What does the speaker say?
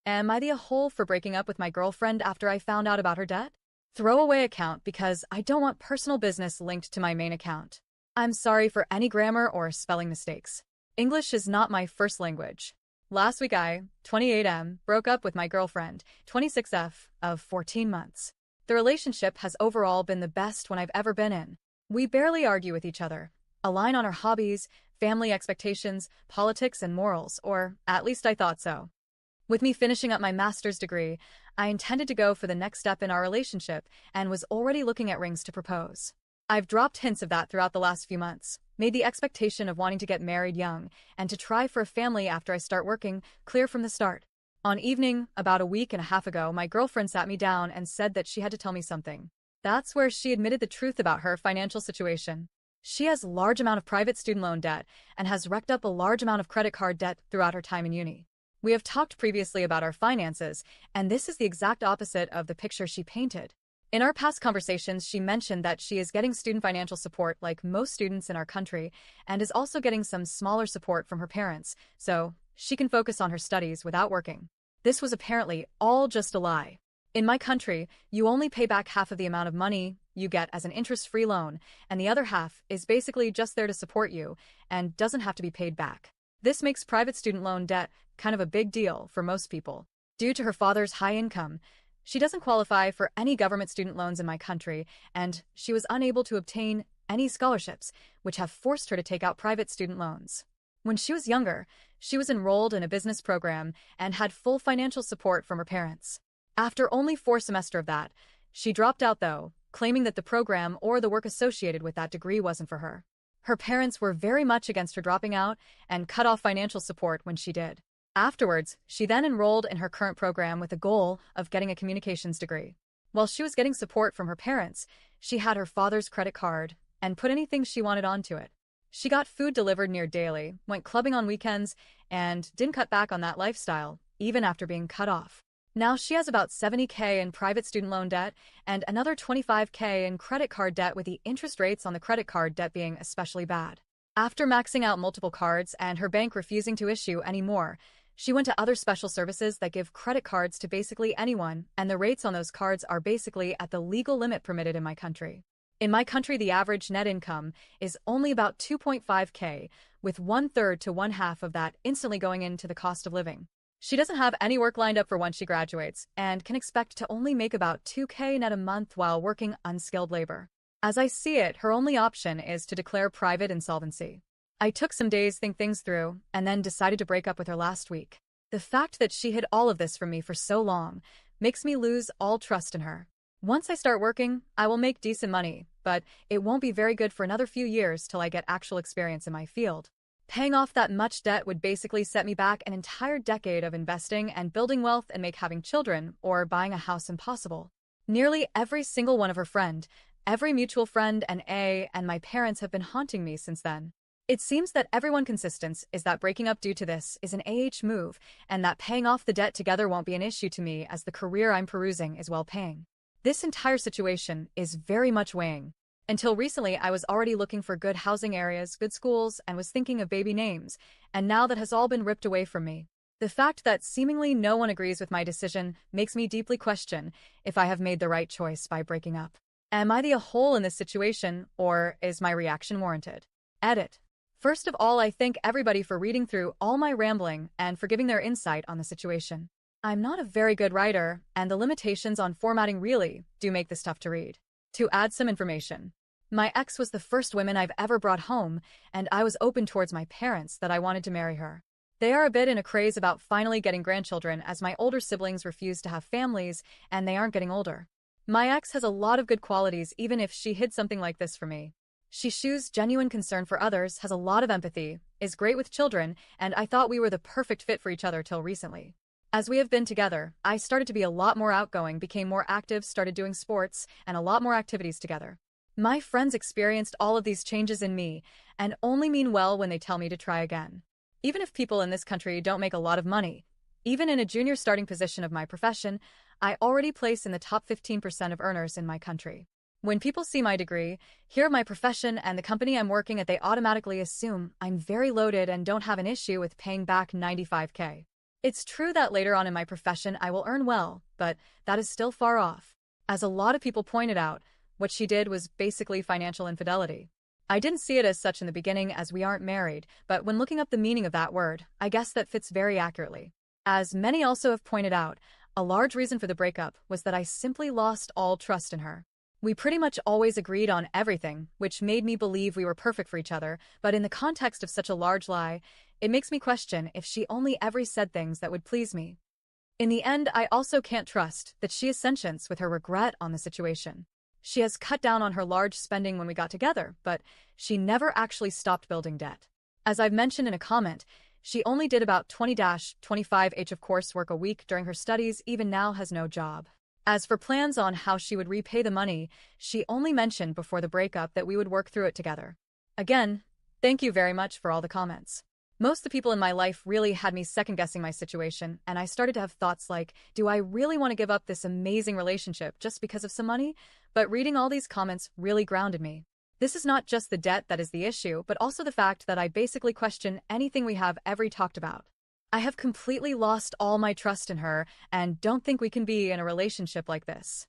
Am I the a-hole for breaking up with my girlfriend after I found out about her debt? Throwaway account because I don't want personal business linked to my main account. I'm sorry for any grammar or spelling mistakes. English is not my first language. Last week I, 28M, broke up with my girlfriend, 26F, of 14 months. The relationship has overall been the best one I've ever been in. We barely argue with each other, align on our hobbies, family expectations, politics, and morals, or at least I thought so. With me finishing up my master's degree, I intended to go for the next step in our relationship and was already looking at rings to propose. I've dropped hints of that throughout the last few months, made the expectation of wanting to get married young and to try for a family after I start working clear from the start. On evening, about a week and a half ago, my girlfriend sat me down and said that she had to tell me something. That's where she admitted the truth about her financial situation. She has a large amount of private student loan debt and has racked up a large amount of credit card debt throughout her time in uni. We have talked previously about our finances, and this is the exact opposite of the picture she painted. In our past conversations, she mentioned that she is getting student financial support like most students in our country and is also getting some smaller support from her parents, so she can focus on her studies without working. This was apparently all just a lie. In my country, you only pay back half of the amount of money you get as an interest-free loan, and the other half is basically just there to support you and doesn't have to be paid back. This makes private student loan debt kind of a big deal for most people. Due to her father's high income, she doesn't qualify for any government student loans in my country, and she was unable to obtain any scholarships, which have forced her to take out private student loans. When she was younger, she was enrolled in a business program and had full financial support from her parents. After only 4 semesters of that, she dropped out though, claiming that the program or the work associated with that degree wasn't for her. Her parents were very much against her dropping out and cut off financial support when she did. Afterwards, she then enrolled in her current program with the goal of getting a communications degree. While she was getting support from her parents, she had her father's credit card and put anything she wanted onto it. She got food delivered near daily, went clubbing on weekends, and didn't cut back on that lifestyle, even after being cut off. Now she has about $70K in private student loan debt and another $25K in credit card debt, with the interest rates on the credit card debt being especially bad. After maxing out multiple cards and her bank refusing to issue any more, she went to other special services that give credit cards to basically anyone, and the rates on those cards are basically at the legal limit permitted in my country. In my country, the average net income is only about 2.5K, with 1/3 to 1/2 of that instantly going into the cost of living. She doesn't have any work lined up for once she graduates and can expect to only make about 2K net a month while working unskilled labor. As I see it, her only option is to declare private insolvency. I took some days to think things through and then decided to break up with her last week. The fact that she hid all of this from me for so long makes me lose all trust in her. Once I start working, I will make decent money, but it won't be very good for another few years till I get actual experience in my field. Paying off that much debt would basically set me back an entire decade of investing and building wealth and make having children or buying a house impossible. Nearly every single one of her friend, every mutual friend and my parents have been haunting me since then. It seems that everyone consistent is that breaking up due to this is an move, and that paying off the debt together won't be an issue to me as the career I'm perusing is well paying. This entire situation is very much weighing. Until recently, I was already looking for good housing areas, good schools, and was thinking of baby names, and now that has all been ripped away from me. The fact that seemingly no one agrees with my decision makes me deeply question if I have made the right choice by breaking up. Am I the a-hole in this situation, or is my reaction warranted? Edit. First of all, I thank everybody for reading through all my rambling and for giving their insight on the situation. I'm not a very good writer, and the limitations on formatting really do make this tough to read. To add some information, my ex was the first woman I've ever brought home, and I was open towards my parents that I wanted to marry her. They are a bit in a craze about finally getting grandchildren, as my older siblings refuse to have families and they aren't getting older. My ex has a lot of good qualities even if she hid something like this from me. She shows genuine concern for others, has a lot of empathy, is great with children, and I thought we were the perfect fit for each other till recently. As we have been together, I started to be a lot more outgoing, became more active, started doing sports, and a lot more activities together. My friends experienced all of these changes in me and only mean well when they tell me to try again. Even if people in this country don't make a lot of money, even in a junior starting position of my profession, I already place in the top 15% of earners in my country. When people see my degree, hear my profession and the company I'm working at, they automatically assume I'm very loaded and don't have an issue with paying back $95K. It's true that later on in my profession I will earn well, but that is still far off. As a lot of people pointed out, what she did was basically financial infidelity. I didn't see it as such in the beginning as we aren't married, but when looking up the meaning of that word, I guess that fits very accurately. As many also have pointed out, a large reason for the breakup was that I simply lost all trust in her. We pretty much always agreed on everything, which made me believe we were perfect for each other, but in the context of such a large lie, it makes me question if she only ever said things that would please me. In the end, I also can't trust that she is sentient with her regret on the situation. She has cut down on her large spending when we got together, but she never actually stopped building debt. As I've mentioned in a comment, she only did about 20-25 of coursework a week during her studies, even now has no job. As for plans on how she would repay the money, she only mentioned before the breakup that we would work through it together. Again, thank you very much for all the comments. Most of the people in my life really had me second-guessing my situation, and I started to have thoughts like, do I really want to give up this amazing relationship just because of some money? But reading all these comments really grounded me. This is not just the debt that is the issue, but also the fact that I basically question anything we have ever talked about. I have completely lost all my trust in her and don't think we can be in a relationship like this.